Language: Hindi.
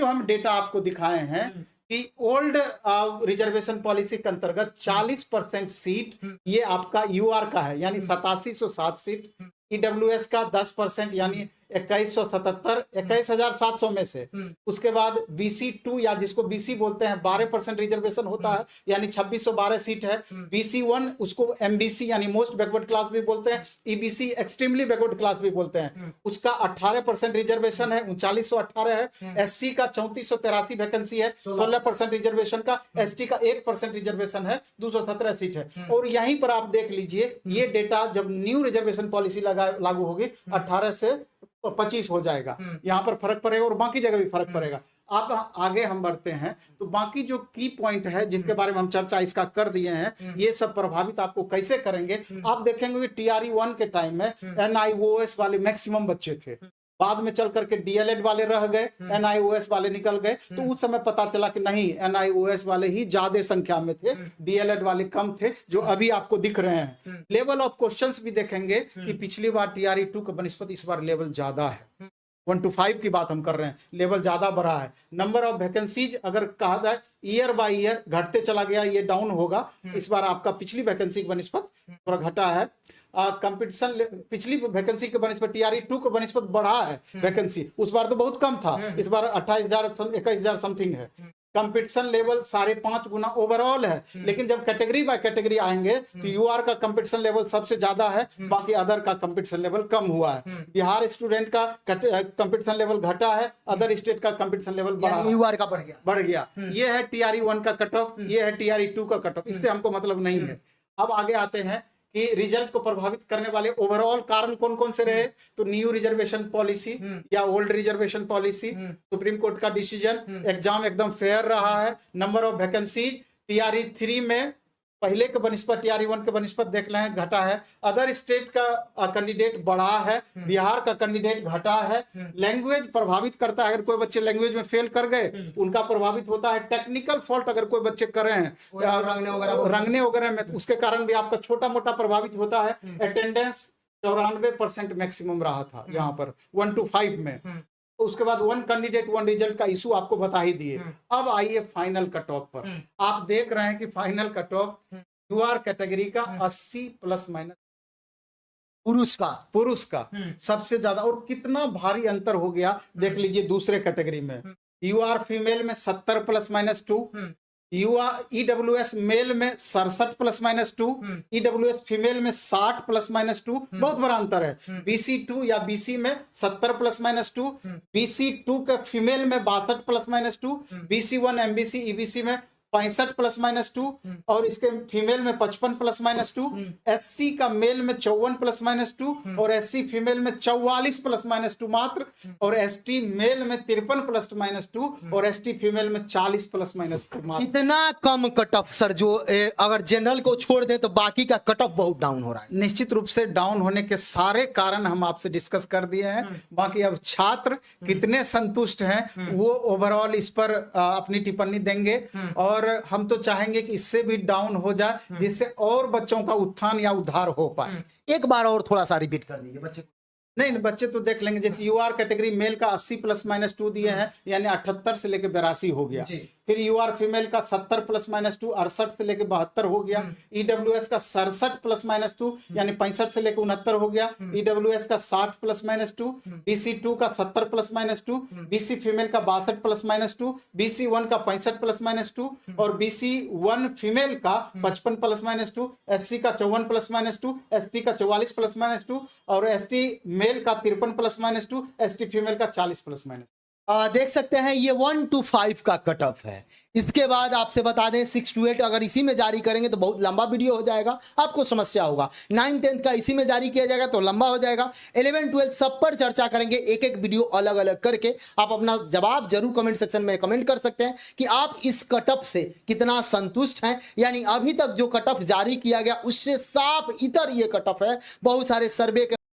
जो हम डेटा आपको दिखाए हैं कि ओल्ड रिजर्वेशन पॉलिसी के अंतर्गत 40% सीट ये आपका यूआर का है, यानी 8707 सीट, ईडब्ल्यूएस का 10% यानी 2177, 21,700 में से। उसके बाद बीसी 2 या जिसको बीसी बोलते हैं 12% रिजर्वेशन होता है, यानी 2612 सीट है। बीसी 1 उसको एमबीसी यानी मोस्ट बैकवर्ड क्लास भी बोलते हैं, ईबीसी एक्सट्रीमली बैकवर्ड क्लास भी बोलते हैं, उसका 18% रिजर्वेशन है, 3918 है। एससी का 3483 वैकेंसी है, 16% रिजर्वेशन का। एसटी का 1% रिजर्वेशन है, 217 सीट है। और यहीं पर आप देख लीजिए ये डेटा जब न्यू रिजर्वेशन पॉलिसी लागू होगी 18 से 25 हो जाएगा, यहाँ पर फर्क पड़ेगा और बाकी जगह भी फर्क पड़ेगा। आप आगे हम बढ़ते हैं तो बाकी जो की पॉइंट है जिसके बारे में हम चर्चा इसका कर दिए हैं, ये सब प्रभावित आपको कैसे करेंगे। आप देखेंगे कि टीआरई 1 के टाइम में एनआईओएस वाले मैक्सिमम बच्चे थे, बाद में चल करके डीएलएड वाले रह गए, एनआईओएस वाले निकल गए। तो उस समय पता चला कि नहीं, एनआईओएस वाले ही ज्यादा संख्या में थे, डीएलएड वाले कम थे, जो अभी आपको दिख रहे हैं। लेवल ऑफ क्वेश्चंस भी देखेंगे कि पिछली बार टीआरई 2 के बनस्पत इस बार लेवल ज्यादा है। 1 to 5 की बात हम कर रहे हैं, लेवल ज्यादा बढ़ा है। नंबर ऑफ वैकेंसीज अगर कहा जाए ईयर बाय ईयर घटते चला गया, ये डाउन होगा। इस बार आपका पिछली वैकेंसी की बनस्पत थोड़ा घटा है। कंपटीशन पिछली वैकेंसी के बनस्पत टीआरई 2 के बनस्पत बढ़ा है वैकेंसी, उस बार तो बहुत कम था, इस बार 28,000 21,000 समथिंग है। कंपटीशन लेवल 5.5 गुना ओवरऑल है, लेकिन जब कैटेगरी बाय कैटेगरी आएंगे तो यूआर का कंपटीशन लेवल सबसे ज्यादा है, बाकी अदर का कंपटीशन लेवल कम हुआ है। बिहार स्टूडेंट का कंपटीशन लेवल घटा है, अदर स्टेट का कंपटीशन लेवल बढ़ा, यूआर का बढ़ गया। ये है टीआरई 1 का कट ऑफ, ये है टीआरई 2 का कट ऑफ, इससे हमको मतलब नहीं है। अब आगे आते हैं कि रिजल्ट को प्रभावित करने वाले ओवरऑल कारण कौन कौन से रहे। तो न्यू रिजर्वेशन पॉलिसी या old reservation policy, supreme court का डिसीजन, एग्जाम एकदम फेयर रहा है। नंबर ऑफ वैकेंसीज टीआरई 3 में पहले के बनस्पत टीआरई 1 के बनस्पत देख लें घटा है। अदर स्टेट का कैंडिडेट बढ़ा है, बिहार का कैंडिडेट घटा है। लैंग्वेज प्रभावित करता है, अगर कोई बच्चे लैंग्वेज में फेल कर गए उनका प्रभावित होता है। टेक्निकल फॉल्ट अगर कोई बच्चे करे हैं रंगने वगैरह में, तो उसके कारण भी आपका छोटा मोटा प्रभावित होता है। अटेंडेंस 94% मैक्सिमम रहा था यहाँ पर 1 to 5 में। उसके बाद 1 कैंडिडेट 1 रिजल्ट का इशू आपको बता ही दिए। अब आइए फाइनल कट ऑफ पर। आप देख रहे हैं कि final cut off UR category का 80 प्लस माइनस पुरुष का सबसे ज्यादा, और कितना भारी अंतर हो गया देख लीजिए। दूसरे कैटेगरी में यूआर फीमेल में 70 प्लस माइनस 2, ईडब्ल्यूएस मेल में 67 प्लस माइनस 2, ईडब्ल्यूएस फीमेल में 60 प्लस माइनस 2, बहुत बड़ा अंतर है। बीसी 2 या बीसी में 70 प्लस माइनस 2, बीसी 2 के फीमेल में 62 plus minus 2, BC 1 MBC EBC में 65 प्लस माइनस 2, और इसके फीमेल में 55 प्लस माइनस 2, एससी का मेल में 54 प्लस माइनस 2, और एससी फीमेल में 44 प्लस माइनस 2 मात्र, और एसटी मेल में 53 प्लस माइनस 2, और एसटी फीमेल में 40 प्लस माइनस 2 मात्र। इतना कम कट ऑफ सर, जो अगर जनरल को छोड़ दें तो बाकी का कट ऑफ बहुत डाउन हो रहा है। निश्चित रूप से डाउन होने के सारे कारण हम आपसे डिस्कस कर दिए हैं। बाकी अब छात्र कितने संतुष्ट हैं वो ओवरऑल इस पर अपनी टिप्पणी देंगे, और हम तो चाहेंगे कि इससे भी डाउन हो जाए, जिससे और बच्चों का उत्थान या उद्धार हो पाए। एक बार और थोड़ा सा रिपीट कर दीजिए बच्चे। नहीं, बच्चे तो देख लेंगे। जैसे यूआर कैटेगरी मेल का 80 प्लस माइनस 2 दिए हैं, यानी 78 से लेकर 82 हो गया। फिर यूआर फीमेल का 70 प्लस माइनस 2 68 से लेकर 72 हो गया। ईडब्ल्यूएस का 67 प्लस माइनस 2 यानी 65 से लेकर 69 हो गया। ईडब्ल्यूएस का 60 प्लस माइनस 2, बीसी 2 का 70 प्लस माइनस 2, बीसी फीमेल का 62 प्लस माइनस 2, बीसी 1 का 65 प्लस माइनस 2, और बीसी 1 फीमेल का 55 प्लस माइनस 2, एससी का 54 प्लस माइनस 2, एसटी का 44 प्लस माइनस 2, और एसटी मेल का 53 प्लस माइनस 2, एसटी फीमेल का 40 प्लस माइनस। देख सकते हैं ये 1 to 5 का कट ऑफ है। इसके बाद आपसे बता दें 6 to 8 अगर इसी में जारी करेंगे तो बहुत लंबा वीडियो हो जाएगा, आपको समस्या होगा। 9 10 का इसी में जारी किया जाएगा तो लंबा हो जाएगा। 11 12 सब पर चर्चा करेंगे, एक एक वीडियो अलग अलग करके। आप अपना जवाब जरूर कमेंट सेक्शन में कमेंट कर सकते हैं कि आप इस कट ऑफ से कितना संतुष्ट हैं, यानी अभी तक जो कट ऑफ जारी किया गया उससे साफ इतर ये कट ऑफ है। बहुत सारे सर्वे के